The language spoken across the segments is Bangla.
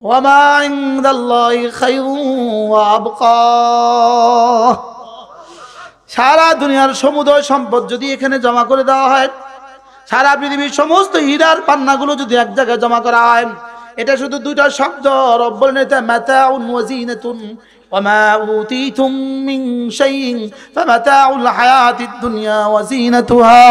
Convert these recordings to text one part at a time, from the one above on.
ওয়ামা ইনদাল্লাহি খায়রুন ওয়া আবকা। সারা দুনিয়ার সমুদয় সম্পদ যদি এখানে জমা করে দেওয়া হয়, সারা পৃথিবীর সমস্ত হীরার পান্নাগুলো যদি এক জায়গায় জমা করা হয়, এটা শুধু দুইটা শব্দ। রব বলেন এটা মাতাউন ওয়া যিনাতুন ওয়া মা উতীতুম মিন শাইইন ফামাতাউল হায়াতিদ দুনিয়া ওয়া যিনাতুহা।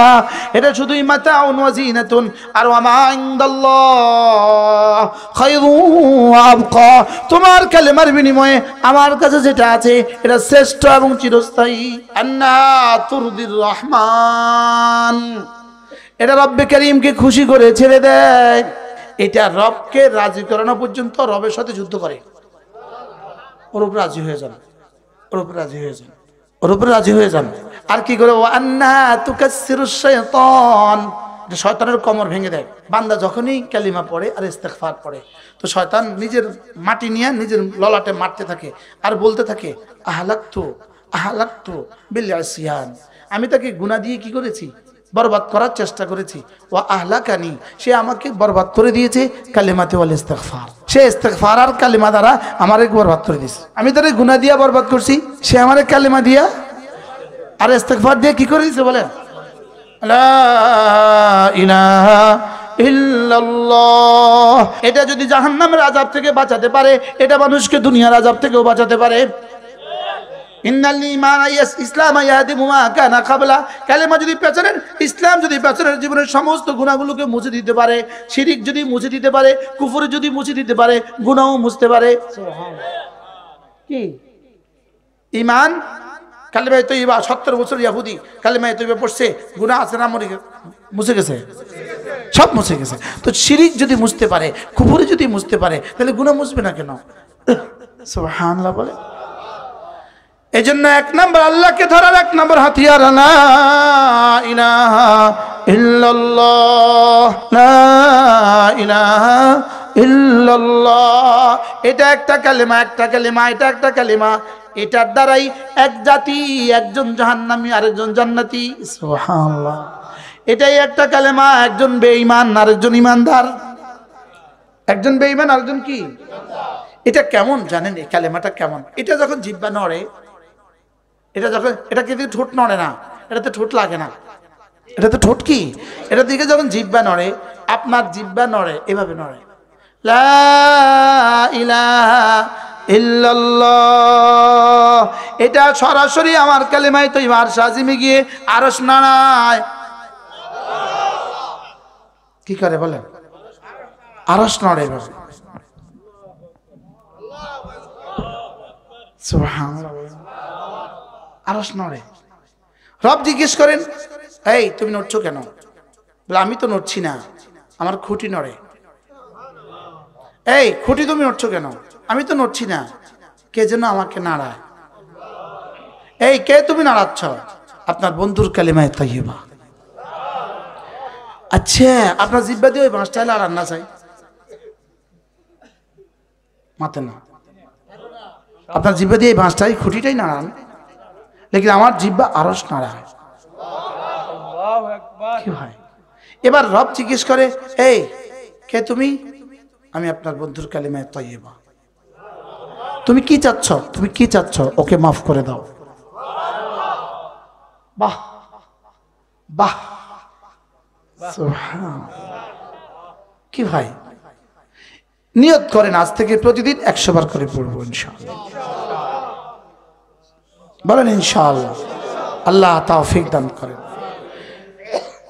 এটা শুধুই মাতাউন ওয়া যিনাতুন, আর ওয়া মা ইনদাল্লাহ খায়রুন ওয়া আবকা। তোমার কালেমার বিনিময়ে আমার কাছে যেটা আছে এটা শ্রেষ্ঠ এবং চিরস্থায়ী। আন্না তুরদির রহমান, এটা রব্বে করিমকে খুশি করে ছেড়ে দেয়। এটা রবকে রাজি করানো পর্যন্ত রবের সাথে যুদ্ধ করে। ওর উপর রাজি হয়ে যান, ওর উপর রাজি হয়ে যান, ওর উপর রাজি হয়ে যান। আর কি করে? আন্না তুকাসসিরুশ শাইতান, শয়তানের কোমর ভেঙে দেয়। বান্দা যখনই কালিমা পড়ে আর ইস্তেগফার পড়ে, তো শয়তান নিজের মাটি নিয়ে নিজের ললাটে মারতে থাকে আর বলতে থাকে আহলাকতু বিল ইসয়ান, আমি তাকে গুনাহ দিয়ে কি করেছি? বরবাদ করার চেষ্টা করেছি। ওয়া আহলাকানি, সে আমাকে বরবাদ করে দিয়েছে কালিমাতে ওয়াল ইস্তিগফার, সে ইস্তিগফার আর কালিমা দ্বারা আমারে বরবাদ করে দিয়েছে। আমি তারে গুনাহ দিয়া বরবাদ করছি, সে আমারে কালিমা দিয়া আর ইস্তিগফার দিয়ে কি করে দিয়েছে বলেন? লা ইলাহা ইল্লাল্লাহ। এটা যদি জাহান্নামের আযাব থেকে বাঁচাতে পারে, এটা মানুষকে দুনিয়ার আযাব থেকেও বাঁচাতে পারে। ইন্নাল ঈমান ইসলাম ইয়াহদিমু মা কানা ক্বাবলা, কালেমা যদি পেছনের ইসলাম যদি পেছনের জীবনের সমস্ত গুনাহগুলোকে মুছে দিতে পারে, শিরিক যদি মুছে দিতে পারে, কুফর যদি মুছে দিতে পারে, গুনাহও মুছতে পারে। সুবহানাল্লাহ। কি ঈমান? কালেমায়ে তয়্যিবা, 70 বছর ইহুদি কালেমায়ে তয়্যিবা পড়ছে, গুনাহ আছে না মুছে গেছে? সব মুছে গেছে। তো শিরিক যদি মুছতে পারে, কুফর যদি মুছতে পারে, তাহলে গুনাহ মুছবে না কেন? সুবহানাল্লাহ বলে। এই জন্য এক নম্বর আল্লাহকে ধরার এক নম্বর হাতিয়ার লা ইলাহা ইল্লাল্লাহ, লা ইলাহা ইল্লাল্লাহ। এটা একটা কালেমা, একটা কালেমা, এটা একটা কালেমা। এটার দ্বারাই এক জাতি, একজন জাহান্নামী আরেকজন জান্নাতি। সুবহানাল্লাহ। এটাই একটা কালেমা, একজন বেঈমান আরেকজন ঈমানদার, একজন বেঈমান আরেকজন কি? এটা কেমন জানেন? এই কালেমাটা কেমন? এটা যখন জিহ্বা নড়ে, এটা যখন, এটা কিন্তু ঠোঁট নড়ে না, এটাতে ঠোঁট লাগে না, এটাতে ঠোঁট কি? এটা দিকে যখন জিহ্বা নড়ে, আপনার জিহ্বা নড়ে, এভাবে নড়ে। লা ইলাহা ইল্লাল্লাহ। এটা সরাসরি আমার কালেমায় তয়্যিবা আরশ আজিমে গিয়ে আরশ নাড়ায়। কি করে বলেন? আরশ নড়ে এভাবে। সুবহানাল্লাহ। আরশ নড়ে। রব জিজ্ঞেস করেন, এই তুমি নড়ছো কেন? বলে আমি তো নড়ছি না, আমার খুঁটি নড়ে। এই খুঁটি তুমি নড়ছো কেন? আমি তো নড়ছি না, কে যেন আমাকে নাড়ায়। এই কে তুমি নাড়াচ্ছ? আপনার বন্ধুর কালিমায়ে তয়্যিবা। আচ্ছা, আপনার জিহ্বা দিয়ে ওই বাঁশটা নাড়ান না চাই? মাতে না, আপনার জিহ্বা দিয়ে এই বাঁশটাই খুঁটিটাই নাড়ান, লেকিন আমার জিহ্বা আরশ নাড়ায়। কি হয়? এবার রব জিজ্ঞেস করে, এই কে তুমি? আমি আপনার বন্ধুর কালিমায়ে তয়্যিবা। তুমি কি চাচ্ছ? তুমি কি চাচ্ছ? ওকে মাফ করে দাও। বাহ বাহ, সুবহানাল্লাহ। কি ভাই, নিয়ত করেন আজ থেকে প্রতিদিন 100 বার করে পড়বো ইনশাআল্লাহ। বলেন ইনশাআল্লাহ। আল্লাহ তৌফিক দান করেন।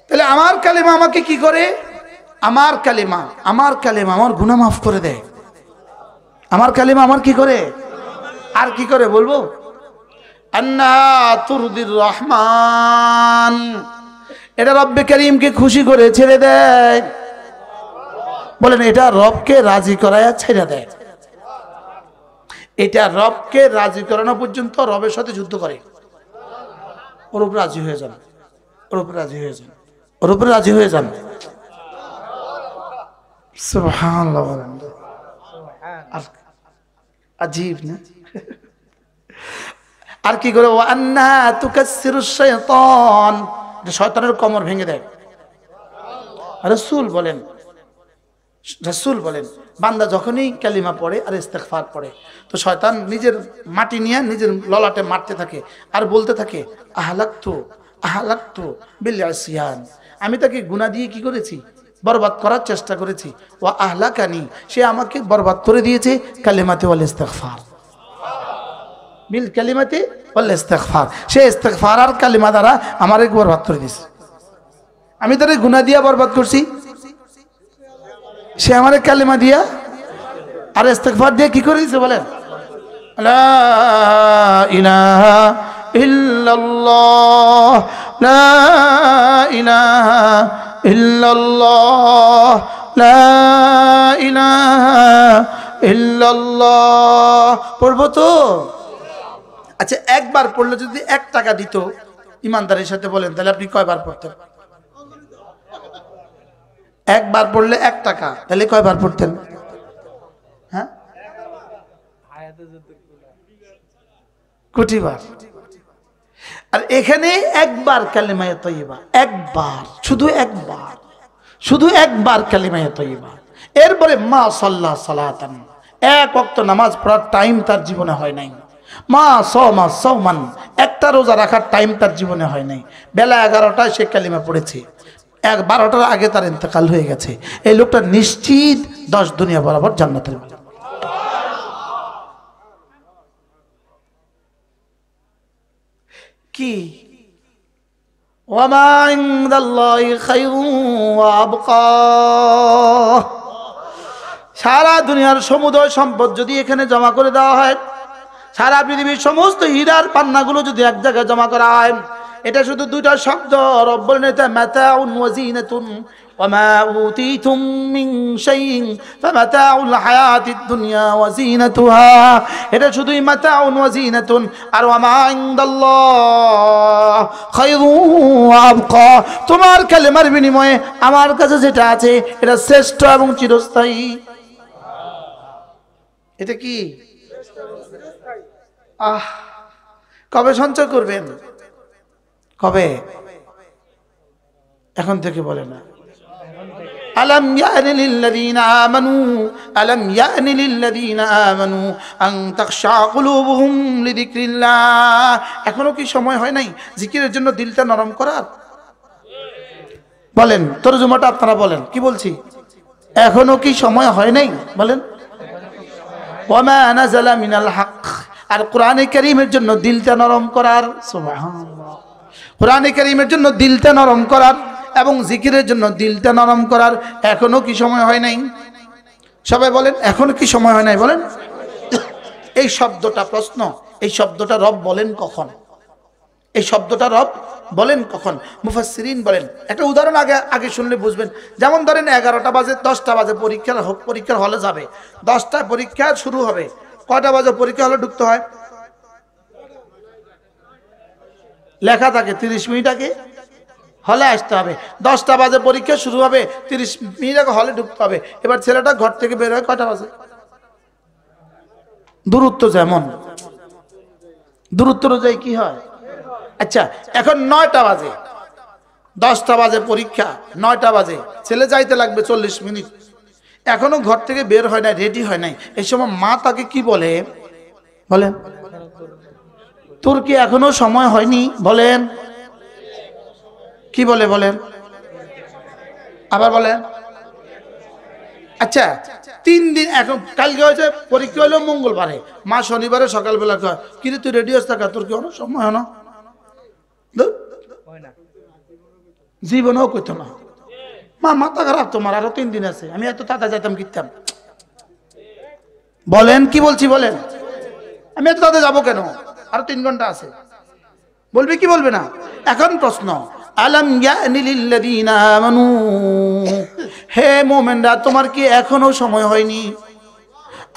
তাহলে আমার কালেমা আমাকে কি করে? আমার কালেমা আমার গুনাহ মাফ করে দেয়। আমার কালেমা আমার কি করে? আর কি করে বলবো? আন্না তুরদির রহমান, এটা রব্বে করিমকে খুশি করে ছেড়ে দেয়। বলেন, এটা রবকে রাজি করায়া ছেড়ে দেয়। এটা রবকে রাজি করানো পর্যন্ত রবের সাথে যুদ্ধ করে। ওর উপর রাজি হয়ে যান, ওর উপর রাজি হয়ে যান, ওর উপর রাজি হয়ে যান। সুবহানাল্লাহ। আজীব না? আর কি করে? ওয়া আন্না তুকাসসিরুশ শাইতান, শয়তানের কোমর ভেঙে দেয়। রাসূল বলেন, রাসূল বলেন বান্দা যখনই কালিমা পড়ে আর ইস্তেগফার পড়ে তো শয়তান নিজের মাটি নিয়ে নিজের ললাটে মারতে থাকে আর বলতে থাকে আহলাকতু বিল ইসয়ান, আমি তাকে গুনাহ দিয়ে কি করেছি, বরবাদ করার চেষ্টা করেছি। ওয়া আহলাকানি, সে আমাকে বরবাদ করে দিয়েছে কালিমাতে ওয়াল ইস্তেগফার, বিল কালিমাতে ওয়াল ইস্তেগফার, সে ইস্তেগফার আর কালিমা দ্বারা আমারে বরবাদ করে দিয়েছে। আমি তারে গুনাহ দিয়া বরবাদ করছি, সে আমারে কালিমা দিয়া আর ইস্তেগফার দিয়ে কি করে দিয়েছে বলেন, লা ইলাহা ইল্লাল্লাহ, লা ইলাহা ইল্লাল্লাহ, লা ইলাহা ইল্লাল্লাহ। পড়বো তো? আচ্ছা, একবার পড়লে যদি 1 টাকা দিত, ইমানদারের সাথে বলেন, তাহলে আপনি কয়বার পড়তেন? একবার পড়লে 1 টাকা, তাহলে কয়বার পড়তেন? হ্যাঁ, কোটিবার। আর এখানে একবার কালিমায়ে তয়্যিবা, একবার, শুধু একবার কালিমায়ে তয়্যিবা। এরপরে মা সাল্লা সালাতান, 1 ওয়াক্ত নামাজ পড়ার টাইম তার জীবনে হয় নাই। মা সাওমা সাওমান, একটা রোজা রাখার টাইম তার জীবনে হয় নাই। বেলা 11টায় সে কালিমা পড়েছে, 12টার আগে তার ইন্তেকাল হয়ে গেছে। এই লোকটা নিশ্চিত 10 দুনিয়া বরাবর জান্নাতের মালিক। কি ওয়ামা ইনদাল্লাহি খায়রুন ওয়া আবকা, সারা দুনিয়ার সমুদয় সম্পদ যদি এখানে জমা করে দেওয়া হয়, সারা পৃথিবীর সমস্ত হীরার পান্নাগুলো যদি এক জায়গায় জমা করা হয়, এটা শুধু 2টা শব্দ। রব বলেন এটা মাতাউন ওয়া যিনাতুন ওয়া মা উতিতুম মিন শাইইন ফামাতাউল হায়াতিদ দুনিয়া ওয়া যিনাতুহা, এটা শুধুই মাতাউন ওয়া যিনাতুন। আর ওয়া মা ইনদাল্লাহ খায়রুন ওয়া আবকা, তোমার কালেমার বিনিময়ে আমার কাছে যেটা আছে এটা শ্রেষ্ঠ এবং চিরস্থায়ী। এটা কি? কবে সঞ্চয় করবেন? কবে? এখন থেকে বলে না। আলম ইয়ানি লিল্লাযীনা আমানু, আলম ইয়ানি লিল্লাযীনা আমানু আন তাখশা কুলুবুহুম লিযিকরিল্লাহ, এখনো কি সময় হয় নাই জিকিরের জন্য দিলটা নরম করার? বলেন, তরজমাটা আপনারা বলেন, কি বলছি? এখনো কি সময় হয় নাই? বলেন। ওয়ামা নাযালা মিনাল হক, আর কোরআনে কারীমের জন্য দিলটা নরম করার। সুবহানাল্লাহ, কোরআনে কারীমের জন্য দিলটা নরম করার এবং জিকিরের জন্য দিলটা নরম করার এখনো কি সময় হয় নাই? সবাই বলেন, এখনো কি সময় হয় নাই? বলেন। এই শব্দটা প্রশ্ন, এই শব্দটা রব বলেন কখন? এই শব্দটা রব বলেন কখন? মুফাসসিরিন বলেন, একটা উদাহরণ আগে শুনলে বুঝবেন। যেমন ধরেন 11টা বাজে, 10টা বাজে পরীক্ষার হলে যাবে, 10টায় পরীক্ষা শুরু হবে, কয়টা বাজে পরীক্ষা হলে ঢুকতে হয়? লেখা থাকে 30 মিনিট আগে হলে আসতে হবে। 10টা বাজে পরীক্ষা শুরু হবে, 30 মিনিট আগে হলে ঢুকতে হবে। এবার ছেলেটা ঘর থেকে বের হয় কয়টা বাজে? দূরত্ব যেমন, দূরত্ব অনুযায়ী কি হয়? আচ্ছা, এখন 9টা বাজে, 10টা বাজে পরীক্ষা, 9টা বাজে, ছেলে যাইতে লাগবে 40 মিনিট, এখনো ঘর থেকে বের হয় নাই, রেডি হয় নাই। এই সময় মা তাকে কি বলে? বলেন, তোর কি এখনো সময় হয়নি? বলেন, কি বলে? বলেন, আবার বলেন। আচ্ছা, 3 দিন, এখন কালকে হয়েছে পরীক্ষা হলো মঙ্গলবারে, মা শনিবারে সকালবেলা কয়, কিন্তু তুই রেডি হস থাকা, তোর কি অনেক সময় হয় না? জীবনেও কইতো না, মা মাথা খারাপ তোমার, আরো 3 দিন আছে, আমি এত তাড়াতাড়ি যাইতাম কিতাম। বলেন, কি বলছি? বলেন, আমি এত তাড়াতাড়ি যাবো কেন, আরো 3 ঘন্টা আছে। বলবে কি বলবে না? এখন প্রশ্ন, আলম ইয়ানি লিল্লাযীনা আমানু, হে মুমিনরা, তোমার কি এখনো সময় হয়নি?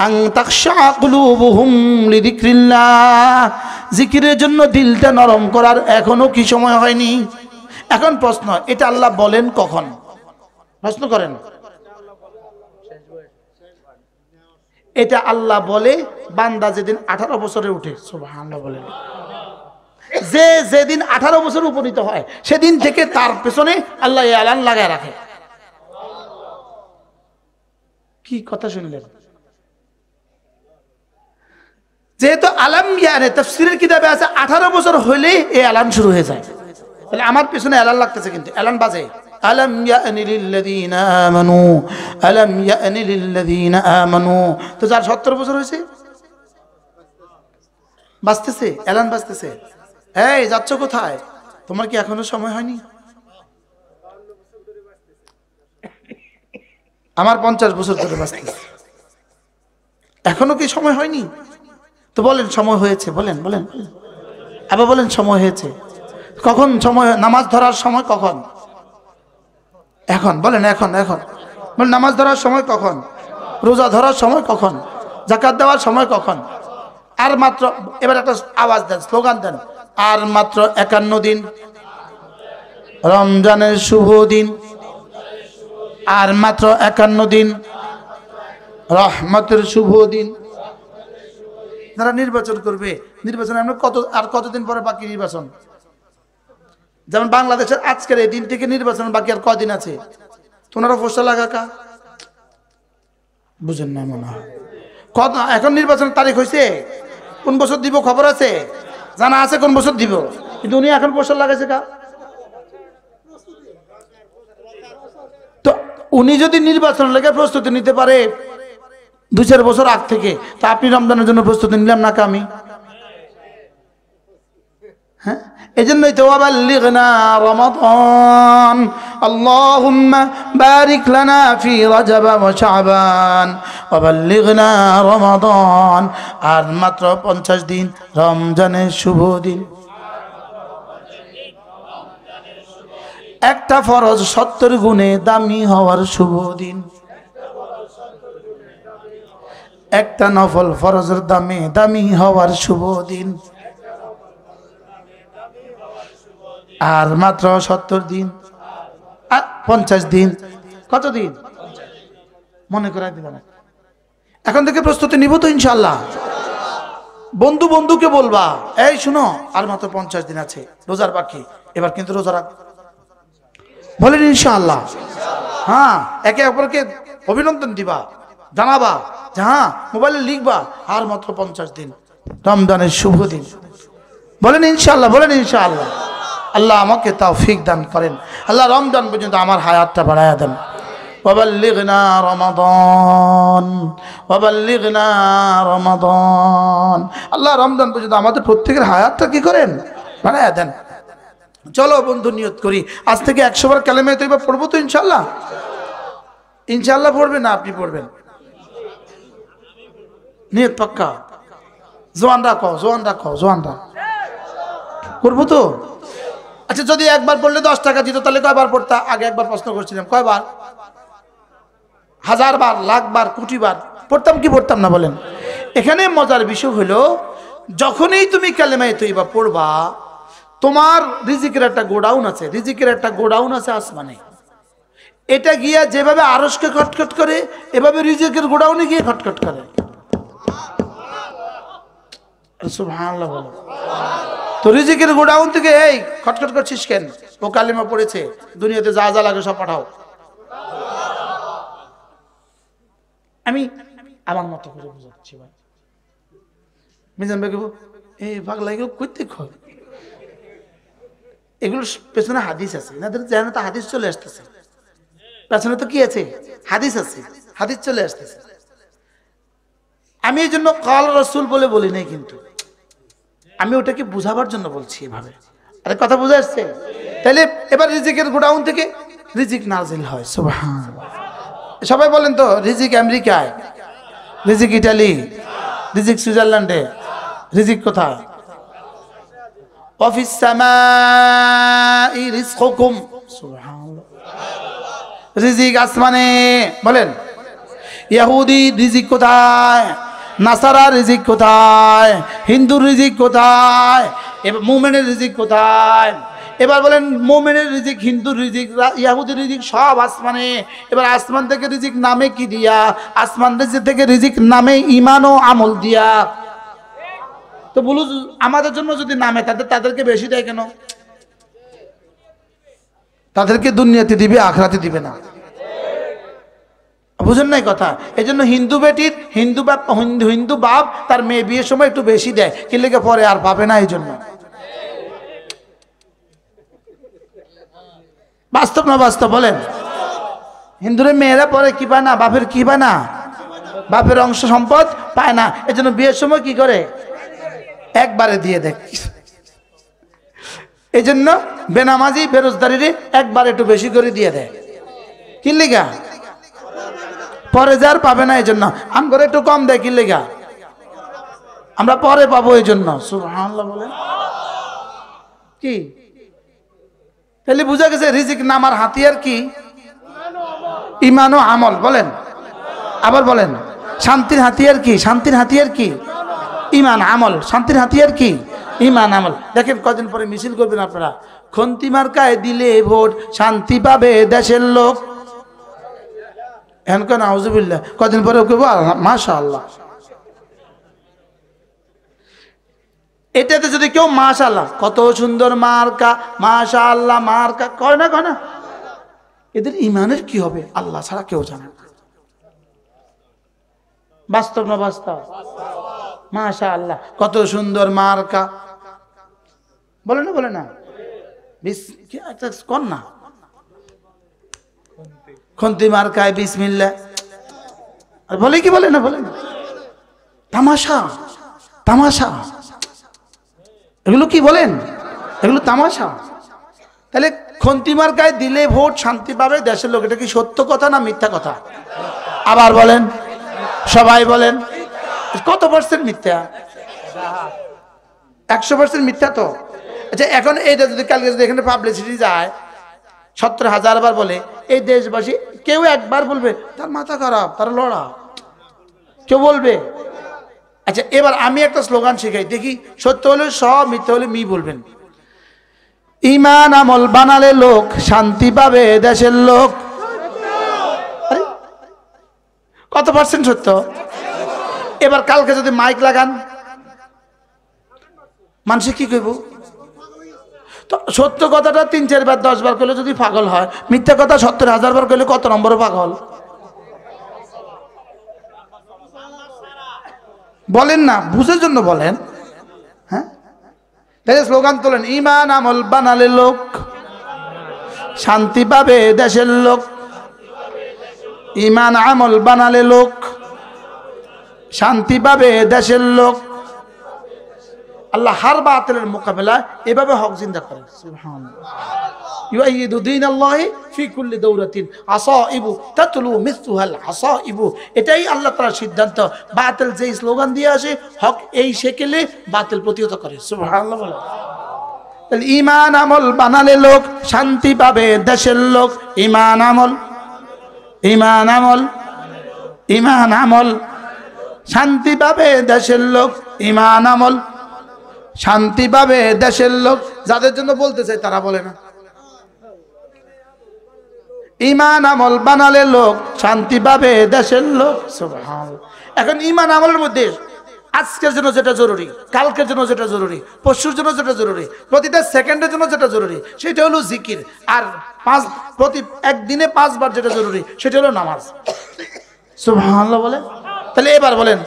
আন তাখশা কুলুবুহুম লিযিকরিল্লাহ, জিকিরের জন্য দিলটা নরম করার এখনো কি সময় হয়নি? এখন প্রশ্ন, এটা আল্লাহ বলেন কখন? প্রশ্ন করেন। এটা আল্লাহ বলে বান্দা যেদিন 18 বছরে উঠে। সুবহানাল্লাহ বলেন। যেদিন 18 বছর উপনীত হয় সেদিন থেকে তার পেছনে আল্লাহ এলান লাগায় রাখে। কি কথা শুনলেন? যেহেতু আলাম ইয়ানে তাফসীরের কিতাবে আছে 18 বছর হইলেই এই এলান শুরু হয়ে যায়। তাহলে আমার পিছনে এলান লাগতেছে, কিন্তু এলান বাজে আলাম ইয়ানি লিল্লাযীনা আমানু, আলাম ইয়ানি লিল্লাযীনা আমানু। তো যার 70 বছর হয়েছে বাজতেছে, এলান বাজতেছে। এই যাচ্ছ কোথায়? তোমার কি এখনো সময় হয়নি? আমার 50 বছর ধরে বাজতেছে, এখনো কি সময় হয়নি? তো বলেন সময় হয়েছে, বলেন বলেন আবার বলেন সময় হয়েছে। কখন সময়? নামাজ ধরার সময় কখন? এখন বলেন, এখন এখন বলেন। নামাজ ধরার সময় কখন? রোজা ধরার সময় কখন? যাকাত দেওয়ার সময় কখন? আর মাত্র, এবার একটা আওয়াজ দেন, স্লোগান দেন, আর মাত্র 51 দিন রমজানের শুভ দিন, আর মাত্র 51 দিন রহমতের শুভ দিন। যারা নির্বাচন করবে, নির্বাচন আমরা কতদিন পরে বাকি নির্বাচন? যেমন বাংলাদেশের আজকের এই দিন থেকে নির্বাচন বাকি আর কদিন আছে? তোমরা ফসল লাগাকা বুঝেন না মনে হয়। এখন নির্বাচনের তারিখ হয়েছে, কোন বছর দিব খবর আছে, জানা আছে কোন বছর দিব, কিন্তু উনি এখন ফসল লাগাইছে কা? তো উনি যদি নির্বাচন লেগে প্রস্তুতি নিতে পারে 2-4 বছর আগ থেকে, তা আপনি রমজানের জন্য প্রস্তুতি নিলাম না আমি? হ্যাঁ, এই জন্যই তো ওয়াবাল্লিগনা রমাদান, আল্লাহুম্মা বারিক লানা ফি রাজাব ওয়া শাবান ওয়াবাল্লিগনা রমাদান। আর মাত্র 50 দিন রমজানের শুভ দিন। একটা ফরজ 70 গুণে দামি হওয়ার শুভ দিন। একটা নফল ফরজের দামে দামি হওয়ার শুভ দিন। আর মাত্র 70 দিন, 50 দিন, কত দিন মনে করাই দিল না। এখন থেকে প্রস্তুতি নিব তো ইনশাআল্লাহ। বন্ধু বন্ধুকে বলবা, এই শুনো, আর মাত্র 50 দিন আছে রোজার বাকি, এবার কিন্তু রোজা রাখ, বলেন ইনশাআল্লাহ। হ্যাঁ, একে অপরকে অভিনন্দন দিবা, জানাবা, হ্যাঁ মোবাইলে লিখবা, আর মাত্র 50 দিন রমজানের শুভ দিন, বলেন ইনশাআল্লাহ, বলেন ইনশাআল্লাহ। আল্লাহ আমাকে তৌফিক দান করেন। আল্লাহ রমজান পর্যন্ত আমার হায়াতটা বাড়ায়া দেন। ওয়াবাল্লিগনা রমাদান, ওয়াবাল্লিগনা রমাদান। আল্লাহ রমজান পর্যন্ত আমাদের প্রত্যেকের হায়াতটা কি করেন? বাড়ায়া দেন। চলো বন্ধু নিয়ত করি, আজ থেকে 100 বার কালেমা তৈবা পড়বো তো ইনশাআল্লাহ। ইনশাআল্লাহ পড়বেন না আপনি পড়বেন? নিয়ত পাক্কা? জোয়ান রাখো, জোয়ান রাখো, জোয়ানরা করবো তো। আচ্ছা, যদি একবার পড়লে 10 টাকা দিত তাহলে কয়বার পড়তা? আগে একবার প্রশ্ন করছিলাম, কয়বার? 1000 বার, লাখ বার, কোটি বার পড়তাম কি পড়তাম না বলেন? এখানে মজার বিষয় হলো, যখনই তুমি কালেমায়ে তৈবা পড়বা, তোমার রিজিকের একটা গোডাউন আছে, রিজিকের একটা গোডাউন আছে আসমানে। এটা গিয়া যেভাবে আরশকে খটখট করে, এভাবে রিজিকের গোডাউনে গিয়ে খটখট করে। সুবহানাল্লাহ বলো। তো রিজিকের গোডাউন থেকে, এই খটখট করছিস কেন? ও কালিমা পড়েছে, দুনিয়াতে যা যা লাগে সব পাঠাও। আমি আমার মতো করে বুঝাচ্ছি ভাই। মিজান ভাই এই পাগলা এগুলো করতে খয়, এগুলোর পেছনে হাদিস আছে, এনাদের যেন তো হাদিস চলে আসতেছে, পেছনে তো কি আছে? হাদিস আছে, হাদিস চলে আসতেছে। আমি এই জন্য কাল রাসূল বলে বলি নাই, কিন্তু আমি ওটাকে বুঝাবার জন্য বলছি এভাবে। আরে কথা বুঝে আসছে? তাহলে এবার রিজিকের গোডাউন থেকে রিজিক নাজিল হয়। সুবহানাল্লাহ। সবাই বলেন তো, রিজিক আমেরিকায়, রিজিক ইটালি, রিজিক সুইজারল্যান্ডে, রিজিক কোথায়? ওয়াফিস সামাই রিজকুকুম। সুবহানাল্লাহ। রিজিক আসমানে। বলেন ইহুদি রিজিক কোথায়? নাসারা রিজিক কোথায়? হিন্দুর রিজিক কোথায়? এবার মুমিনের রিজিক কোথায়? এবার বলেন মুমিনের রিজিক, হিন্দুর রিজিক, ইহুদির রিজিক সব আসমানে। এবার আসমান থেকে রিজিক নামে কি দিয়া? আসমান থেকে রিজিক নামে ঈমান ও আমল দিয়া। তো বলু, আমাদের জন্য যদি নামে, তাদেরকে বেশি দেয় কেন? তাদেরকে দুনিয়াতে দিবে, আখিরাতে দিবে না। বুঝেন নাই কথা? এই জন্য হিন্দু বেটির হিন্দু বাপ তার মেয়ে বিয়ের সময় একটু বেশি দেয়, কি লেগে পরে আর পাবে না। এই জন্য বাস্তব না বাস্তব বলেন? হিন্দুরে মেয়েরা পরে কি পায় না, বাপের কি পায় না, বাপের অংশ সম্পদ পায় না। এই জন্য বিয়ের সময় কি করে, একবারে দিয়ে দেয়। এই জন্য বেনামাজি বেরোজগারিরে একবার একটু বেশি করে দিয়ে দেয়, কি লেগা, পরে যার পাবে না। এই জন্য আম করে একটু কম দেয়, কি লেগা, আমরা পরে পাবো। এই জন্য সুবহানাল্লাহ বলেন। কি তাহলে বুঝা গেছে রিজিক নামার হাতিয়ার কি, ঈমান ও আমল। বলেন, আবার বলেন, শান্তির হাতিয়ার কি, শান্তির হাতিয়ার কি, ঈমান আমল। শান্তির হাতিয়ার কি, ঈমান আমল। দেখেন কদিন পরে মিছিল করবেন আপনারা, খন্তি মার্কায় দিলে ভোট শান্তি পাবে দেশের লোক। এখন নাউজুবিল্লাহ, কদিন পরে কইব মাশাআল্লাহ। এটাতে যদি কেউ মাশাআল্লাহ, কত সুন্দর মার্কা, মাশাআল্লাহ মার্কা কয় না, কয় না, এদের ঈমানের কি হবে আল্লাহ ছাড়া কেউ জানে না। বাস্তব না বাস্তব? মাশাআল্লাহ কত সুন্দর মার্কা, বলে না, বলে না, কোন না, খন্তি মার্কায় বিসমিল্লাহ, আর বলে কি, বলে না, বলে না, তামাশা, তামাশা, এগুলো কি বলেন, এগুলো তামাশা। তাহলে খন্তি মার্কায় দিলে ভোট শান্তি পাবে দেশের লোক, এটা কি সত্য কথা না মিথ্যা কথা? আবার বলেন, সবাই বলেন, কত পার্সেন্ট মিথ্যা? 100% মিথ্যা তো। আচ্ছা এখন এইটা যদি কালকে যদি এখানে পাবলিসিটি যায় 70,000 বার বলে, এই দেশবাসী কেউ একবার বলবে তার মাথা খারাপ, তার লড়া, কেউ বলবে? আচ্ছা এবার আমি একটা স্লোগান শিখাই, দেখি সত্য হলে সব, মিথ্যা হলে মি বলবেন। ঈমান আমল বানালে লোক শান্তি পাবে দেশের লোক। কত পার্সেন্ট সত্য? এবার কালকে যদি মাইক লাগান মানুষ কি কইব? তো সত্য কথাটা 3-4 বার 10 বার করলে যদি পাগল হয়, মিথ্যা কথা 70,000 বার করলে কত নম্বরে পাগল? বলেন না, বুঝের জন্য বলেন। হ্যাঁ তাহলে স্লোগান তোলেন, ঈমান আমল বানালে লোক শান্তি পাবে দেশের লোক। ঈমান আমল বানালে লোক শান্তি পাবে দেশের লোক। আল্লাহ হার বাতিলের মোকাবেলায় এভাবে হক জিন্দা করে। সুবহানাল্লাহ। ইউআইয়িদু দীনাল্লাহি ফি কুল্লি দাওরাতিন আসাইবু তাতলু মিসলুহাল আসাইবু। এটাই আল্লাহ তাআলার সিদ্ধান্ত। বাতিল যে স্লোগান দিয়ে আসে, হক এই শেকেলে বাতিল প্রতিহত করে। সুবহানাল্লাহ বলে। তাহলে ঈমান আমল বানালে লোক শান্তি পাবে দেশের লোক। ঈমান আমল, ঈমান আমল, ঈমান আমল শান্তি পাবে দেশের লোক। ঈমান আমল শান্তি পাবে দেশের লোক। যাদের জন্য বলতে চাই তারা বলে না। ঈমান আমল বানালে লোক শান্তি পাবে দেশের লোক। সুবহানাল্লাহ। এখন ঈমান আমলের মধ্যে আজকের জন্য যেটা জরুরি, কালকের জন্য যেটা জরুরি, পরশুর জন্য যেটা জরুরি, প্রতিটা সেকেন্ডের জন্য যেটা জরুরি সেটা হলো জিকির। আর প্রতি একদিনে 5 বার যেটা জরুরি সেটা হলো নামাজ। সুবহানাল্লাহ বলে। তাহলে এবার বলেন,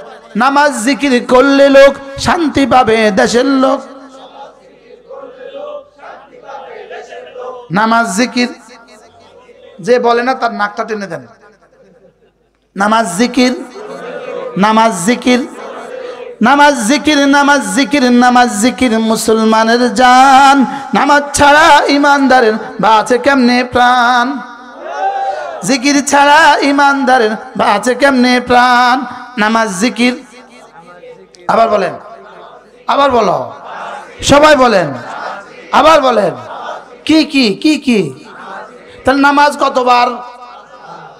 নামাজ জিকির করলে লোক শান্তি পাবে দেশের লোক। নামাজ জিকির যে বলে না তার নাকটা টেনে দেন। নামাজ জিকির, নামাজ জিকির, নামাজ জিকির, নামাজ জিকির, নামাজ জিকির মুসলমানের জান। নামাজ ছাড়া ইমানদারের বাঁচে কেমনে প্রাণ। জিকির ছাড়া ইমানদারের বাঁচে কেমনে প্রাণ। নামাজ জিকির, আবার বলেন, আবার বলো, সবাই বলেন, আবার বলেন। কি কি কি কি? তাহলে নামাজ কতবার?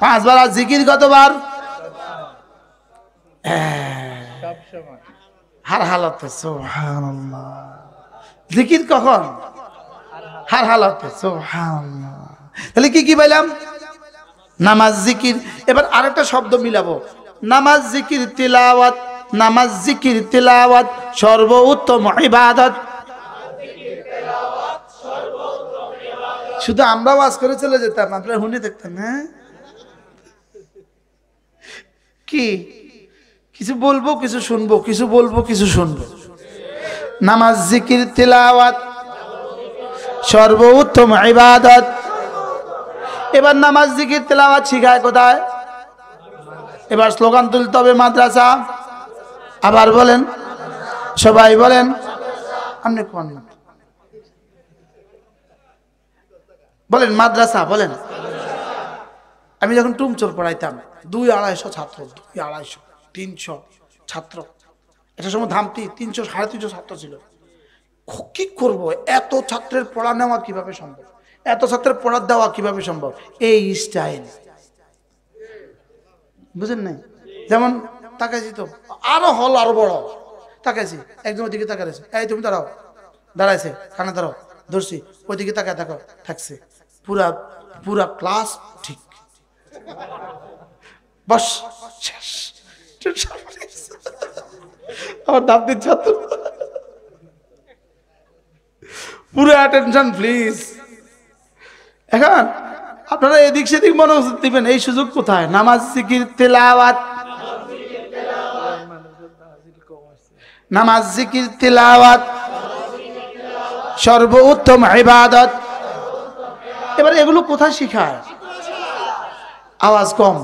5 বার। আর জিকির কতবার? হার হালতে। সুবহানাল্লাহ। জিকির কখন? হার হালতে। সুবহানাল্লাহ। তাহলে কি কি বললাম? নামাজ জিকির। এবার আরেকটা শব্দ মিলাবো, নামাজ জিকির তিলাওয়াত। নামাজ জিকির তিলাওয়াত সর্বোত্তম ইবাদত। শুধু আমরা ওয়াজ করে চলে যেতাম, আপনারা শুনে দেখতেন। হ্যাঁ কি কিছু বলবো কিছু শুনবো, কিছু বলবো কিছু শুনবো। নামাজ, জিকির, তিলাওয়াত সর্বোত্তম ইবাদত। এবার নামাজ, জিকির, তিলাওয়াত শিখায় কোথায়? এবার স্লোগান তুলতে হবে মাদ্রাসা। আবার বলেন, সবাই বলেন। আপনি কোন বলেন? মাদ্রাসা বলেন। আমি যখন টুমচোর পড়াইতাম 200-250 ছাত্র, 200-250 300 ছাত্র, একটা সময় ধামতি 300 350 ছাত্র ছিল। কি করব, এত ছাত্রের পড়া নেওয়া কিভাবে সম্ভব, এত ছাত্রের পড়া দেওয়া কিভাবে সম্ভব? এই স্টাইল, বুঝেন নাই? যেমন তাকাইছি তো আরো হল আরো বড়, তাকাইছি একজন ওইদিকে তাকাইছে, এই তুমি দাঁড়াও, দাঁড়াইছে, কানে দাঁড়াও, ধরছি, ওইদিকে তাকায় থাকো, থাকছে, পুরা পুরা ক্লাস ঠিক, বস, শেষ। আমার দাবদির ছাত্র, পুরো অ্যাটেনশন প্লিজ। এখন আপনারা এদিক সেদিক মনোযোগ দিবেন, এই সুযোগ কোথায়? নামাজ, জিকির, তিলাওয়াত, নামাজ, জিকির, তিলাওয়াত সর্বোত্তম ইবাদত। এবার এগুলো কোথায় শিখায়? আওয়াজ কম,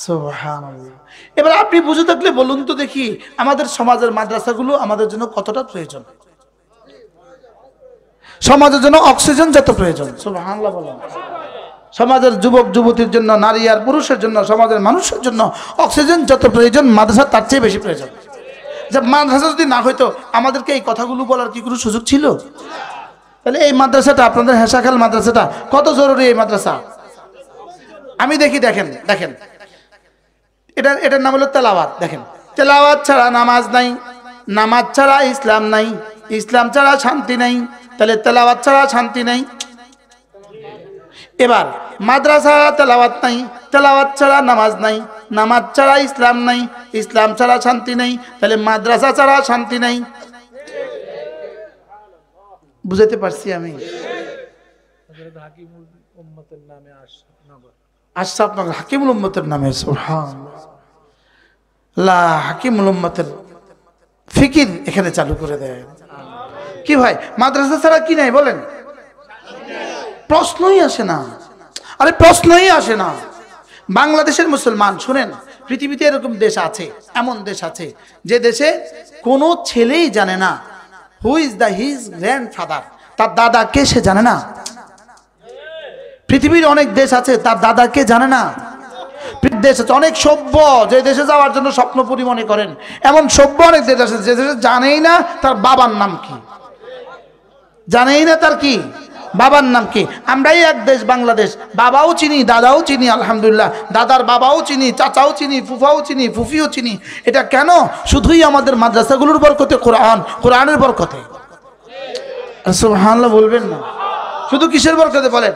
সুবহানাল্লাহ। এবার আপনি বুঝে থাকলে বলুন তো দেখি, আমাদের সমাজের মাদ্রাসাগুলো আমাদের জন্য কতটা প্রয়োজন? সমাজের জন্য অক্সিজেন যত প্রয়োজন, সুবহানাল্লাহ বলেন। সমাজের যুবক যুবতীর জন্য, নারী আর পুরুষের জন্য, সমাজের মানুষের জন্য অক্সিজেন যত প্রয়োজন, মাদ্রাসা তার চেয়ে বেশি প্রয়োজন। যে মাদ্রাসা যদি না হইতো, আমাদেরকে এই কথাগুলো বলার কি কোনো সুযোগ ছিল? তাহলে এই মাদ্রাসাটা, আপনাদের হেসাখাল মাদ্রাসাটা কত জরুরি। এই মাদ্রাসা আমি দেখি, দেখেন দেখেন, এটার নাম হলো তেলাওয়াত। দেখেন, তেলাওয়াত ছাড়া নামাজ নাই, নামাজ ছাড়া ইসলাম নাই, ইসলাম ছাড়া শান্তি নাই, তাহলে তেলাওয়াত ছাড়া শান্তি নাই। এবার মাদ্রাসা তেলাওয়াত নাই, তেলাওয়াত ছাড়া নামাজ নাই, নামাজ ছাড়া ইসলাম নাই, ইসলাম ছাড়া শান্তি নাই, তাহলে মাদ্রাসা ছাড়া শান্তি নাই। বুঝাতে পারছি আমি? আশরাফনগর হাকিমুল উম্মতের নামে, সুবহানাল্লাহ, হাকিমুল উম্মতের ফিকির এখানে চালু করে দেয়। কি ভাই, মাদ্রাসা ছাড়া কি নাই বলেন? প্রশ্নই আসে না, আরে প্রশ্নই আসে না। বাংলাদেশের মুসলমান শুনেন, পৃথিবীতে এরকম দেশ আছে, এমন দেশ আছে যে দেশে কোনো ছেলেই জানে না who is the his grandfather, তার দাদাকে সে জানে না। পৃথিবীর অনেক দেশ আছে তার দাদাকে জানে না। দেশ আছে অনেক সভ্য, যে দেশে যাওয়ার জন্য স্বপ্নপুরী মনে করেন, এমন সভ্য অনেক দেশ আছে যে দেশে জানেই না তার বাবার নাম কি, জানেই না তার কি বাবার নাম কি। আমরাই এক দেশ বাংলাদেশ, বাবাও চিনি দাদাও চিনি, আলহামদুলিল্লাহ, দাদার বাবাও চিনি, চাচাও চিনি, ফুফাও চিনি, ফুফিও চিনি। এটা কেন? শুধুই আমাদের মাদ্রাসাগুলোর বরকতে, কোরআনের বরকতে। সুবহানাল্লাহ বলবেন না? শুধু কিসের বরকতে বলেন?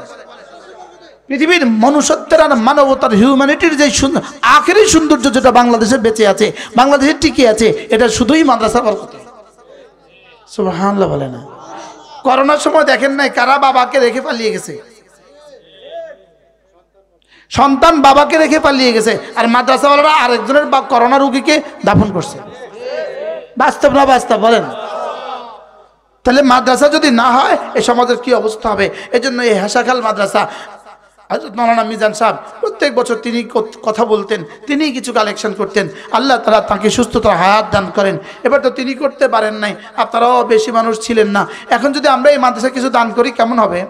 পৃথিবীর মনুষ্যত্বের আর মানবতার, হিউম্যানিটির যে সুন্দর আখেরি সৌন্দর্য যেটা বাংলাদেশে বেঁচে আছে, বাংলাদেশে টিকে আছে, এটা শুধুই মাদ্রাসার বরকতে। সুবহানাল্লাহ বলে না? করোনার সময় দেখেন নাই কারা বাবাকে রেখে পালিয়ে গেছে? সন্তান বাবাকে রেখে পালিয়ে গেছে, আর মাদ্রাসাওয়ালারা আরেকজনের করোনা রোগীকে দাফন করছে। বাস্তব না বাস্তব বলেন? তাহলে মাদ্রাসা যদি না হয় এই সমাজের কি অবস্থা হবে? এজন্য এই হেসাখাল মাদ্রাসা, হযরত মাওলানা মিজান সাহেব প্রত্যেক বছর তিনি কথা বলতেন, তিনি কিছু কালেকশন করতেন। আল্লাহ তাআলা তাকে সুস্থতার হায়াত দান করেন। এবার তো তিনি করতে পারেন নাই, আপনারাও বেশি মানুষ ছিলেন না। এখন যদি আমরা এই মাদ্রাসা কিছু দান করি কেমন হবে?